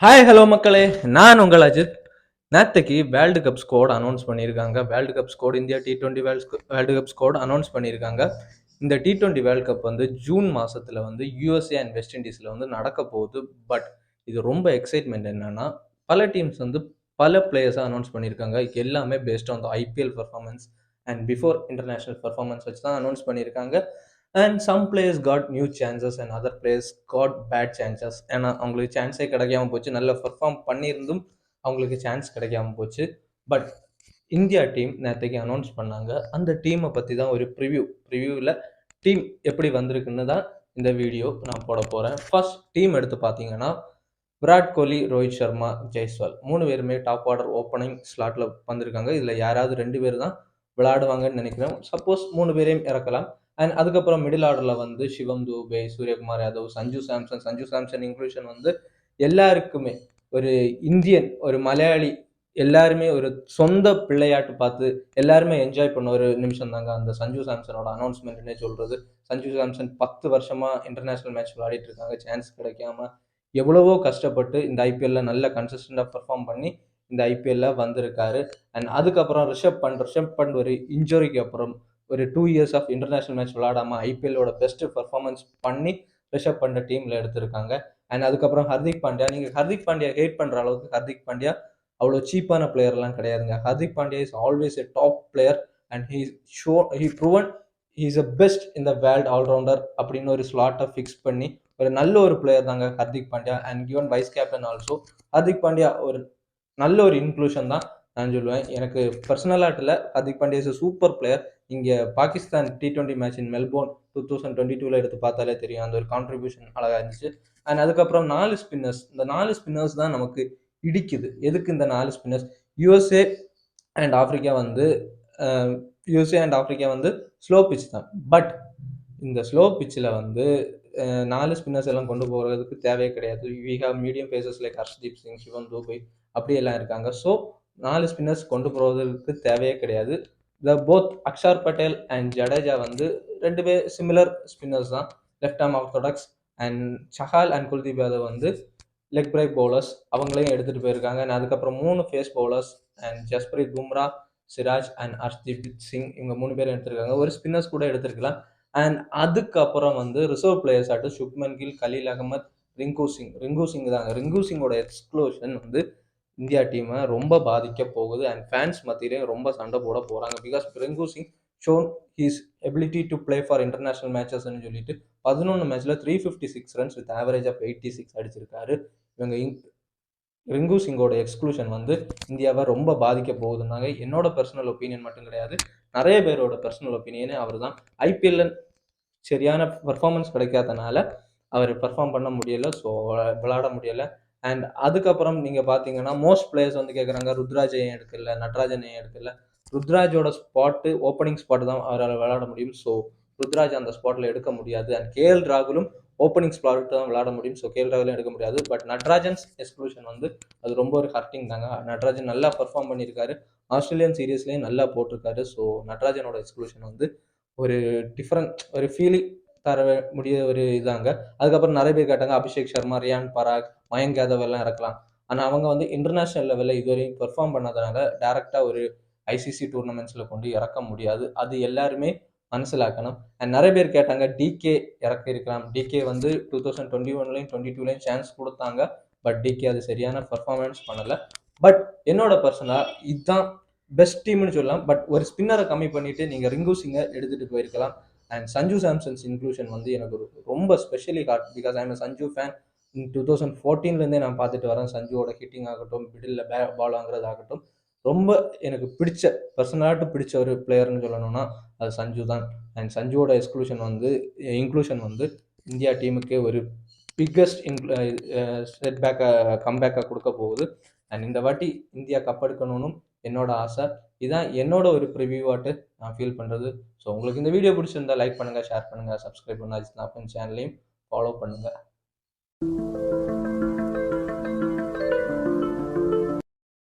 Hi hello மக்களே, நான் உங்கள் அஜித். நேற்றுக்கு வேர்ல்டு கப் ஸ்கோட் அனௌன்ஸ் பண்ணியிருக்காங்க. World cup squad India T20 world cup squad announce பண்ணியிருக்காங்க. இந்த T20 வேர்ல்டு கப் வந்து ஜூன் மாதத்தில் வந்து யூஎஸ்ஏ அண்ட் வெஸ்ட் இண்டீஸில் வந்து நடக்க போகுது. பட் இது ரொம்ப எக்ஸைட்மெண்ட் என்னன்னா, பல டீம்ஸ் வந்து பல பிளேயர்ஸை அனௌன்ஸ் பண்ணியிருக்காங்க. எல்லாமே based on the IPL performance and before international performance வச்சு தான் அனௌன்ஸ் பண்ணியிருக்காங்க. And some players got new chances and other players got bad chances. ஏன்னா அவங்களுக்கு சான்ஸே கிடைக்காம போச்சு. நல்ல பர்ஃபார்ம் பண்ணியிருந்தும் அவங்களுக்கு சான்ஸ் கிடைக்காம போச்சு. பட் இந்தியா டீம் நேற்றுக்கு அனௌன்ஸ் பண்ணாங்க. அந்த டீமை பற்றி தான் ஒரு ப்ரிவியூவில் டீம் எப்படி வந்திருக்குன்னு தான் இந்த வீடியோ நான் போட போகிறேன். ஃபர்ஸ்ட் டீம் எடுத்து பார்த்தீங்கன்னா விராட் கோலி, ரோஹித் சர்மா, ஜெய்ஸ்வால் 3 பேருமே டாப் ஆர்டர் ஓப்பனிங் ஸ்லாட்டில் வந்திருக்காங்க. இதில் யாராவது 2 பேர் தான் விளையாடுவாங்கன்னு நினைக்கிறேன். சப்போஸ் 3 பேரையும் இறக்கலாம். அண்ட் அதுக்கப்புறம் மிடில் ஆர்டரில் வந்து சிவம் தூபே, சூரியகுமார் யாதவ், சஞ்சு சாம்சன் இன்க்ளூஷன் வந்து எல்லாருக்குமே ஒரு இந்தியன், ஒரு மலையாளி எல்லாருமே ஒரு சொந்த பிள்ளையாட்டு பார்த்து எல்லாருமே என்ஜாய் பண்ண ஒரு நிமிஷம் தாங்க அந்த சஞ்சு சாம்சனோட அனௌன்ஸ்மெண்ட்னே சொல்றது. சஞ்சு சாம்சன் 10 வருஷமா இன்டர்நேஷனல் மேட்ச் விளையாடிட்டு இருக்காங்க. சான்ஸ் கிடைக்காம எவ்வளவோ கஷ்டப்பட்டு இந்த ஐபிஎல்ல நல்ல கன்சிஸ்டண்டா பெர்ஃபார்ம் பண்ணி இந்த ஐபிஎல்ல வந்திருக்காரு. அண்ட் அதுக்கப்புறம் ரிஷப் பண்ட் ஒரு இன்ஜுரிக்கு அப்புறம் ஒரு 2 இயர்ஸ் ஆஃப் இன்டர்நேஷனல் மேட்ச் விளையாடாம ஐபிஎல்லோட பெஸ்ட் பெர்ஃபார்மன்ஸ் பண்ணி ரிஷப் பண்ட டீம்ல எடுத்திருக்காங்க. அண்ட் அதுக்கப்புறம் ஹர்திக் பாண்டியா, நீங்க ஹர்திக் பாண்டியா ஹேட் பண்ற அளவுக்கு ஹர்திக் பாண்டியா அவ்வளோ சீப்பான பிளேயர்லாம் கிடையாதுங்க. Hardik Pandya is always a top player and he proven he is a best இந்த வேர்ல்ட் ஆல்ரவுண்டர் அப்படின்னு ஒரு ஸ்லாட்டை ஃபிக்ஸ் பண்ணி ஒரு நல்ல ஒரு பிளேயர் தாங்க Hardik Pandya. And given vice captain also Hardik Pandya ஒரு நல்ல ஒரு இன்க்ளூஷன் தான் நான் சொல்லுவேன். எனக்கு பர்சனலாட்டில் Hardik Pandya is super player. இங்கே Pakistan T20 match in Melbourne 2022 எடுத்து பார்த்தாலே தெரியும். அந்த ஒரு கான்ட்ரிபியூஷன் அழகாக இருந்துச்சு. அண்ட் அதுக்கப்புறம் 4 ஸ்பின்னர்ஸ், இந்த 4 ஸ்பின்னர்ஸ் தான் நமக்கு இடிக்குது. எதுக்கு இந்த 4 ஸ்பின்னர்ஸ்? யூஎஸ்ஏ அண்ட் ஆப்பிரிக்கா வந்து ஸ்லோ பிச் தான். பட் இந்த ஸ்லோ பிச்சில் வந்து 4 ஸ்பின்னர்ஸ் எல்லாம் கொண்டு போகிறதுக்கு தேவையே கிடையாது. We have medium pacers like Arshdeep Singh, Shivam Dube அப்படியெல்லாம் இருக்காங்க. ஸோ 4 ஸ்பின்னர்ஸ் கொண்டு போகிறதுக்கு தேவையே கிடையாது. போத் அக்ஷர் பட்டேல் அண்ட் ஜடேஜா வந்து 2 பேர் சிமிலர் ஸ்பின்னர்ஸ் தான். Left arm orthodox. And Chahal and Kuldeep Yadav வந்து லெக் பிரேக் பவுலர்ஸ், அவங்களையும் எடுத்துகிட்டு போயிருக்காங்க. அண்ட் அதுக்கப்புறம் 3 pace bowlers and Jasprit Bumrah, Siraj and Harshdeep Singh, இவங்க 3 பேரும் எடுத்திருக்காங்க. ஒரு ஸ்பின்னர்ஸ் கூட எடுத்திருக்கலாம். அண்ட் அதுக்கப்புறம் வந்து ரிசர்வ் பிளேயர்ஸ் ஆட்டு சுப்மன் கில், கலீல் அகமத், ரிங்கு சிங் தாங்க. ரிங்கு சிங்கோட எக்ஸ்க்ளூஷன் வந்து இந்தியா டீமை ரொம்ப பாதிக்க போகுது. அண்ட் ஃபேன்ஸ் மத்தியிலையும் ரொம்ப சண்டை போட போறாங்க. Because Rinku Singh shown his ability to play for international மேட்சஸ்ன்னு சொல்லிட்டு 11 மேட்ச்ல 356 ரன்ஸ் வித் ஆவரேஜ் ஆஃப் 86 அடிச்சிருக்காரு. இவங்க ரிங்கு சிங்கோட எக்ஸ்க்ளூஷன் வந்து இந்தியாவை ரொம்ப பாதிக்க போகுதுன்னாங்க. என்னோட பர்சனல் ஒப்பீனியன் மட்டும் கிடையாது, நிறைய பேரோட பர்சனல் ஒப்பீனியனே அவர் தான். ஐபிஎல்ல சரியான பர்ஃபார்மன்ஸ் கிடைக்காதனால அவர் பெர்ஃபார்ம் பண்ண முடியலை. ஸோ விளையாட முடியலை. அண்ட் அதுக்கப்புறம் நீங்கள் பார்த்தீங்கன்னா மோஸ்ட் பிளேயர்ஸ் வந்து கேட்குறாங்க, ருத்ராஜ் ஏன் எடுக்கல, நட்ராஜன் ஏன் எடுக்கல. ருத்ராஜோட ஸ்பாட்டு ஓப்பனிங் ஸ்பாட் தான் அவரால் விளையாட முடியும். ஸோ ருத்ராஜ் அந்த ஸ்பாட்டில் எடுக்க முடியாது. அண்ட் கேஎல் ராகுலும் ஓப்பனிங் ஸ்பாட் தான் விளையாட முடியும். ஸோ கேஎல் ராகுலும் எடுக்க முடியாது. பட் நட்ராஜன்ஸ் எக்ஸ்க்ளூஷன் வந்து அது ரொம்ப ஒரு ஹர்ட்டிங் தாங்க. நட்ராஜன் நல்லா பெர்ஃபார்ம் பண்ணியிருக்காரு. ஆஸ்திரேலியன் சீரீஸ்லேயும் நல்லா போட்டிருக்காரு. ஸோ நட்ராஜனோட எக்ஸ்க்ளூஷன் வந்து ஒரு டிஃப்ரெண்ட் ஒரு ஃபீலிங் தர முடிய ஒரு இதாங்க. அதுக்கப்புறம் நிறைய பேர் கேட்டாங்க, அபிஷேக் சர்மா, ரியான் பராக், மயங்க் யாதவ் எல்லாம் இறக்கலாம். ஆனால் அவங்க வந்து இன்டர்நேஷனல் லெவலில் இதுவரையும் பெர்ஃபார்ம் பண்ணாதனால டேரெக்டாக ஒரு ஐசிசி டூர்னமெண்ட்ஸில் கொண்டு இறக்க முடியாது. அது எல்லாருமே மனசிலாக்கணும். அண்ட் நிறைய பேர் கேட்டாங்க, டிகே இறக்க இருக்கலாம். டிகே வந்து 2021லையும் 22லையும் சான்ஸ் கொடுத்தாங்க. பட் டிகே அது சரியான பர்ஃபார்மன்ஸ் பண்ணலை. பட் என்னோட பர்சனலாக இதுதான் பெஸ்ட் டீம்னு சொல்லலாம். பட் ஒரு ஸ்பின்னரை கம்மி பண்ணிட்டு நீங்கள் ரிங்கு சிங்கை எடுத்துகிட்டு போயிருக்கலாம். அண்ட் சஞ்சு சாம்சன்ஸ் இன்க்ளூஷன் வந்து எனக்கு ரொம்ப specially hard. Because I am Sanju fan. 2014லேருந்தே நான் பார்த்துட்டு வரேன். சஞ்சுவோட ஹிட்டிங் ஆகட்டும், மிடில் பால் வாங்குறது ஆகட்டும், ரொம்ப எனக்கு பிடிச்ச பர்சனலாட்டு பிடிச்ச ஒரு பிளேயர்னு சொல்லணும்னா அது சஞ்சு தான். அண்ட் சஞ்சுவோட இன்க்ளூஷன் வந்து இந்தியா டீமுக்கு ஒரு பிக்கஸ்ட் கம்பேக்காக கொடுக்க போகுது. அண்ட் இந்த வாட்டி இந்தியா கப் எடுக்கணும்னு என்னோட ஆசை. இதான் என்னோட ஒரு ப்ரிவியூவாட்டு நான் ஃபீல் பண்ணுறது. ஸோ உங்களுக்கு இந்த வீடியோ பிடிச்சிருந்தா லைக் பண்ணுங்கள், ஷேர் பண்ணுங்கள், சப்ஸ்கிரைப் பண்ணுங்கள். சேனலையும் ஃபாலோ பண்ணுங்கள்.